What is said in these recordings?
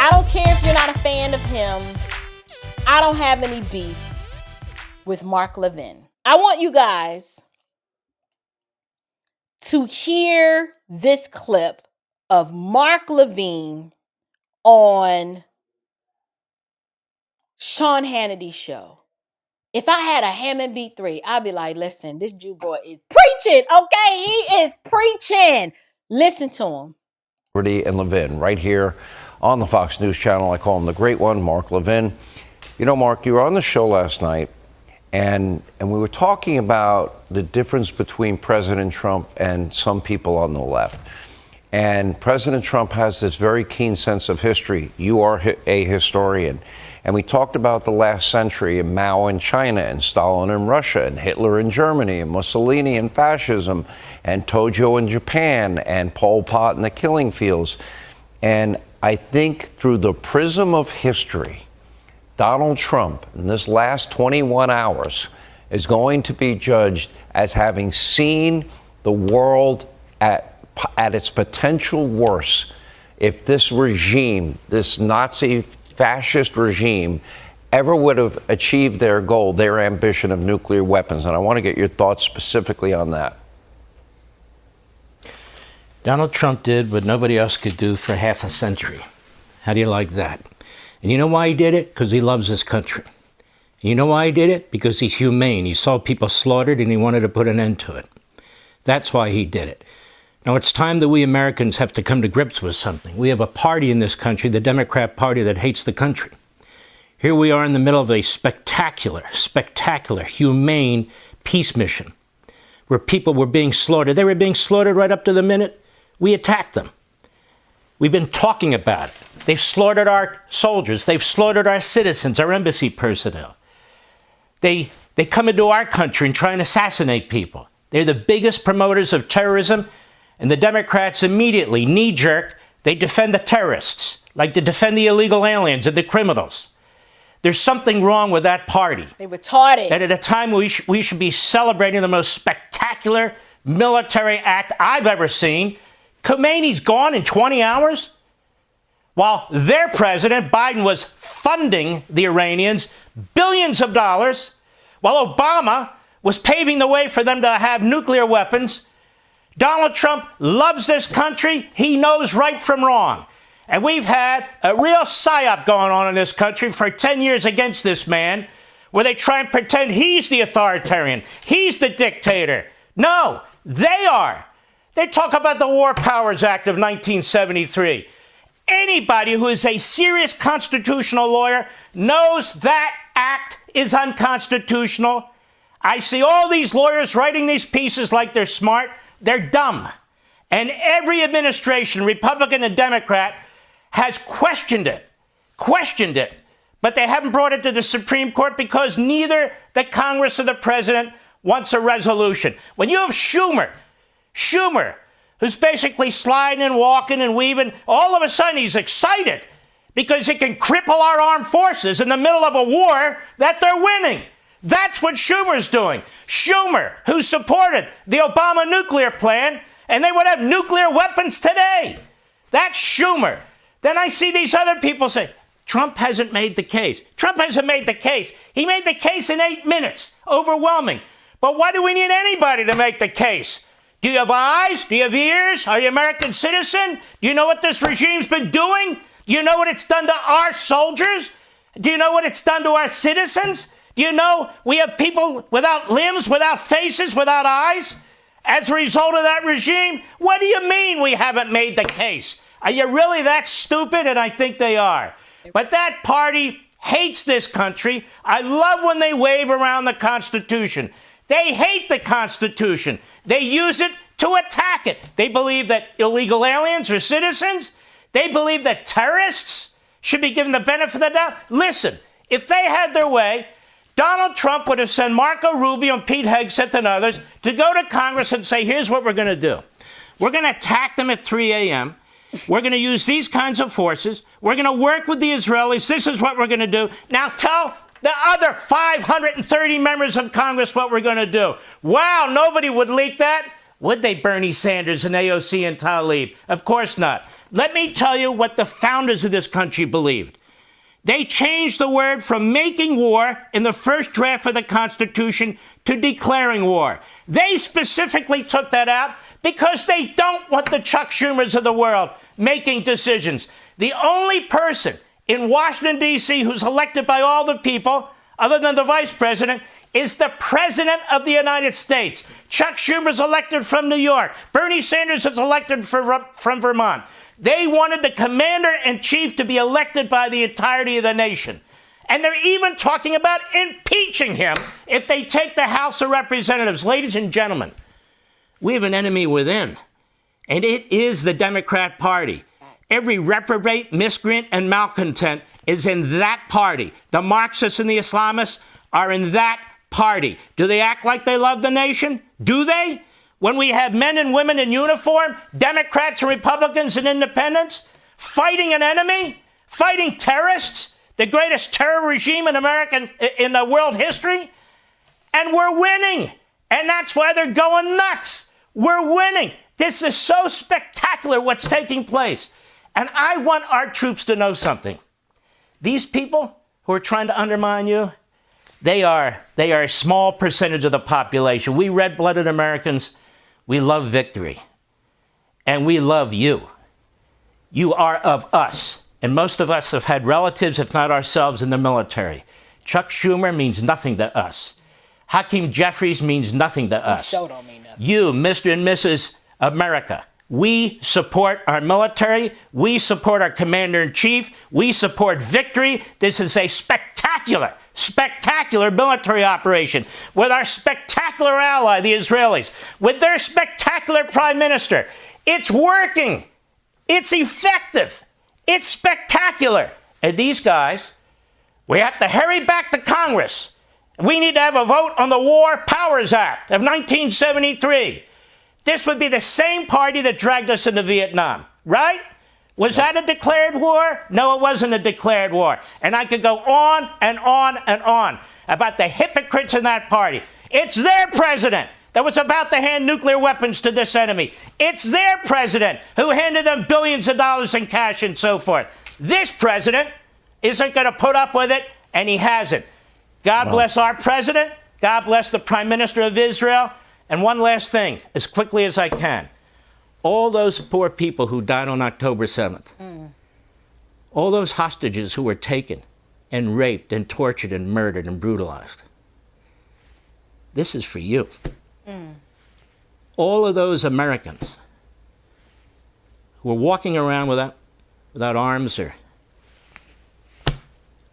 I don't care if you're not a fan of him. I don't have any beef with Mark Levin. I want you guys to hear this clip of Mark Levin on Sean Hannity's show. If I had a Hammond B3, I'd be like, listen, this Jew boy is preaching, okay? He is preaching. Listen to him. And Levin, right here on the Fox News channel. I call him the great one, Mark Levin. You know, Mark, you were on the show last night, and we were talking about the difference between President Trump and some people on the left. And President Trump has this very keen sense of history. You are a historian. And we talked about the last century and Mao in China and Stalin in Russia and Hitler in Germany and Mussolini and fascism and Tojo in Japan and Pol Pot in the killing fields. And I think through the prism of history, Donald Trump in this last 21 hours is going to be judged as having seen the world at its potential worst if this regime, this Nazi fascist regime, ever would have achieved their goal, their ambition of nuclear weapons. And I want to get your thoughts specifically on that. Donald Trump did what nobody else could do for half a century. How do you like that? And you know why he did it? Because he loves his country. And you know why he did it? Because he's humane. He saw people slaughtered and he wanted to put an end to it. That's why he did it. Now, it's time that we Americans have to come to grips with something. We have a party in this country, the Democrat Party, that hates the country. Here we are in the middle of a spectacular, humane peace mission where people were being slaughtered. They were being slaughtered right up to the minute we attacked them. We've been talking about it. They've slaughtered our soldiers. They've slaughtered our citizens, our embassy personnel. They come into our country and try and assassinate people. They're the biggest promoters of terrorism. And the Democrats immediately, knee-jerk, they defend the terrorists, like to defend the illegal aliens and the criminals. There's something wrong with that party. They retarded. That at a time we should be celebrating the most spectacular military act I've ever seen, Khomeini's gone in 20 hours? While their president, Biden, was funding the Iranians billions of dollars, while Obama was paving the way for them to have nuclear weapons. Donald Trump loves this country. He knows right from wrong. And we've had a real psyop going on in this country for 10 years against this man, where they try and pretend he's the authoritarian. He's the dictator. No, they are. They talk about the War Powers Act of 1973. Anybody who is a serious constitutional lawyer knows that act is unconstitutional. I see all these lawyers writing these pieces like they're smart. They're dumb. And every administration, Republican and Democrat, has questioned it. But they haven't brought it to the Supreme Court because neither the Congress or the president wants a resolution. When you have Schumer, who's basically sliding and walking and weaving, all of a sudden he's excited because he can cripple our armed forces in the middle of a war that they're winning. That's what Schumer's doing. Schumer, who supported the Obama nuclear plan, and they would have nuclear weapons today. That's Schumer. Then I see these other people say, Trump hasn't made the case. Trump hasn't made the case. He made the case in 8 minutes. Overwhelming. But why do we need anybody to make the case? Do you have eyes? Do you have ears? Are you an American citizen? Do you know what this regime's been doing? Do you know what it's done to our soldiers? Do you know what it's done to our citizens? Do you know we have people without limbs, without faces, without eyes as a result of that regime? What do you mean we haven't made the case? Are you really that stupid? And I think they are. But that party hates this country. I love when they wave around the Constitution. They hate the Constitution. They use it to attack it. They believe that illegal aliens are citizens. They believe that terrorists should be given the benefit of the doubt. Listen, if they had their way, Donald Trump would have sent Marco Rubio and Pete Hegseth and others to go to Congress and say, here's what we're going to do. We're going to attack them at 3 a.m. We're going to use these kinds of forces. We're going to work with the Israelis. This is what we're going to do. Now tell the other 530 members of Congress what we're going to do. Wow, nobody would leak that. Would they, Bernie Sanders and AOC and Tlaib? Of course not. Let me tell you what the founders of this country believed. They changed the word from making war in the first draft of the Constitution to declaring war. They specifically took that out because they don't want the Chuck Schumers of the world making decisions. The only person in Washington, D.C. who's elected by all the people, other than the vice president, is the president of the United States. Chuck Schumer's elected from New York. Bernie Sanders is elected from Vermont. They wanted the commander-in-chief to be elected by the entirety of the nation. And they're even talking about impeaching him if they take the House of Representatives. Ladies and gentlemen, we have an enemy within, and it is the Democrat Party. Every reprobate, miscreant, and malcontent is in that party. The Marxists and the Islamists are in that party. Do they act like they love the nation? Do they? When we have men and women in uniform, Democrats and Republicans and independents, fighting an enemy, fighting terrorists, the greatest terror regime in the world history, and we're winning. And that's why they're going nuts. We're winning. This is so spectacular what's taking place. And I want our troops to know something. These people who are trying to undermine you, they are a small percentage of the population. We red-blooded Americans, we love victory. And we love you. You are of us. And most of us have had relatives, if not ourselves, in the military. Chuck Schumer means nothing to us. Hakeem Jeffries means nothing to us. Show don't mean nothing. You, Mr. and Mrs. America, we support our military. We support our commander-in-chief. We support victory. This is a spectacular military operation with our spectacular ally, the Israelis, with their spectacular prime minister. It's working. It's effective. It's spectacular. And these guys, we have to hurry back to Congress. We need to have a vote on the War Powers Act of 1973. This would be the same party that dragged us into Vietnam, right? Was that a declared war? No, it wasn't a declared war. And I could go on and on and on about the hypocrites in that party. It's their president that was about to hand nuclear weapons to this enemy. It's their president who handed them billions of dollars in cash and so forth. This president isn't going to put up with it, and he hasn't. God bless our president. God bless the Prime Minister of Israel. And one last thing, as quickly as I can. All those poor people who died on October 7th, all those hostages who were taken and raped and tortured and murdered and brutalized, this is for you. All of those Americans who are walking around without arms or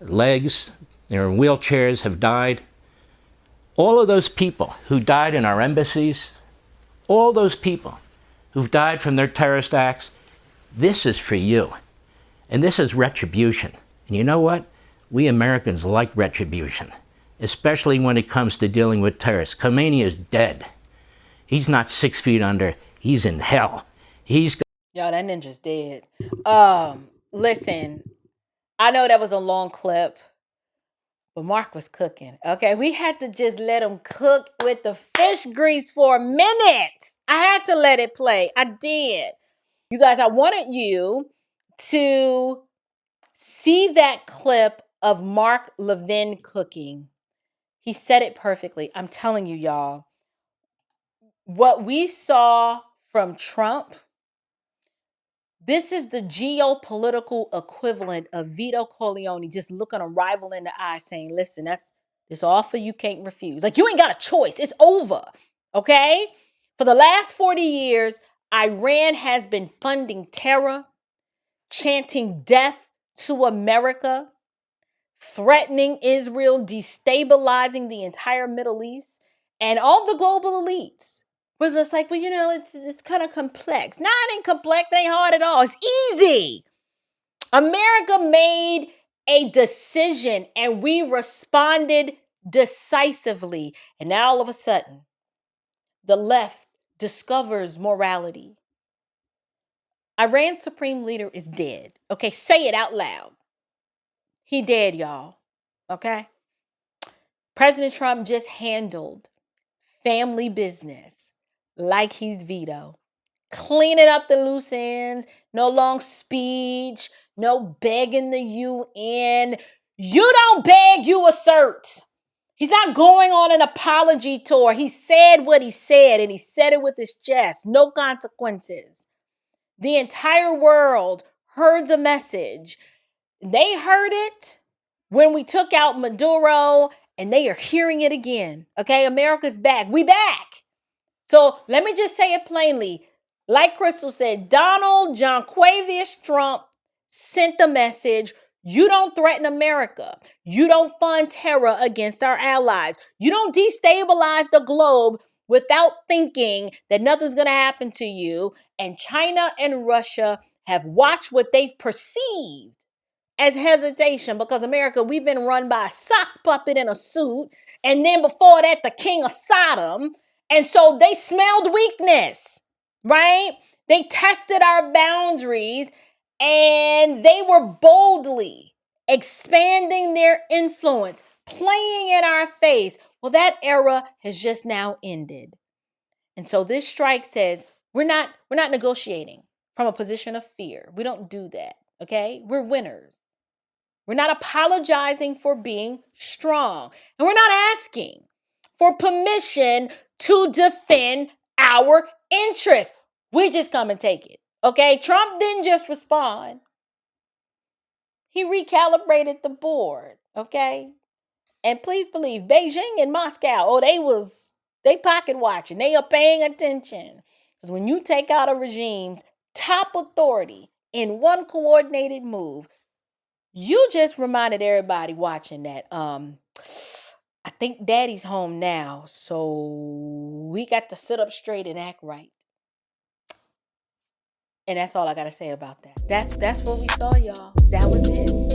legs, they're in wheelchairs, have died. All of those people who died in our embassies, all those people who've died from their terrorist acts, this is for you. And this is retribution. And you know what? We Americans like retribution, especially when it comes to dealing with terrorists. Khomeini is dead. He's not 6 feet under. He's in hell. Yo, that ninja's dead. Listen, I know that was a long clip, but Mark was cooking. Okay, we had to just let him cook with the fish grease for a minute. I had to let it play. I did. You guys, I wanted you to see that clip of Mark Levin cooking. He said it perfectly. I'm telling you, y'all. What we saw from Trump, this is the geopolitical equivalent of Vito Corleone just looking a rival in the eye saying, listen, this offer you can't refuse. Like, you ain't got a choice. It's over. Okay? For the last 40 years, Iran has been funding terror, chanting death to America, threatening Israel, destabilizing the entire Middle East, and all the global elites was just like, well, you know, it's kind of complex. Nah, it ain't complex. It ain't hard at all. It's easy. America made a decision and we responded decisively. And now all of a sudden, the left discovers morality. Iran's supreme leader is dead. Okay, say it out loud. He dead, y'all. Okay? President Trump just handled family business like he's Vito. Cleaning up the loose ends, no long speech, no begging the UN. You don't beg, you assert. He's not going on an apology tour. He said what he said, and he said it with his chest. No consequences. The entire world heard the message. They heard it when we took out Maduro, and they are hearing it again. Okay, America's back. We back. So let me just say it plainly. Like Crystal said, Donald John Quavius Trump sent the message: you don't threaten America. You don't fund terror against our allies. You don't destabilize the globe without thinking that nothing's going to happen to you. And China and Russia have watched what they've perceived as hesitation, because America, we've been run by a sock puppet in a suit. And then before that, the king of Sodom. And so they smelled weakness, right? They tested our boundaries, and they were boldly expanding their influence, playing in our face. Well, that era has just now ended. And so this strike says we're not negotiating from a position of fear. We don't do that, okay? We're winners. We're not apologizing for being strong. And we're not asking for permission to defend our interests. We just come and take it. Okay? Trump didn't just respond. He recalibrated the board. Okay? And please believe, Beijing and Moscow, they pocket watching. They are paying attention. Because when you take out a regime's top authority in one coordinated move, you just reminded everybody watching that I think daddy's home now, so we got to sit up straight and act right. And that's all I got to say about that. That's what we saw, y'all. That was it.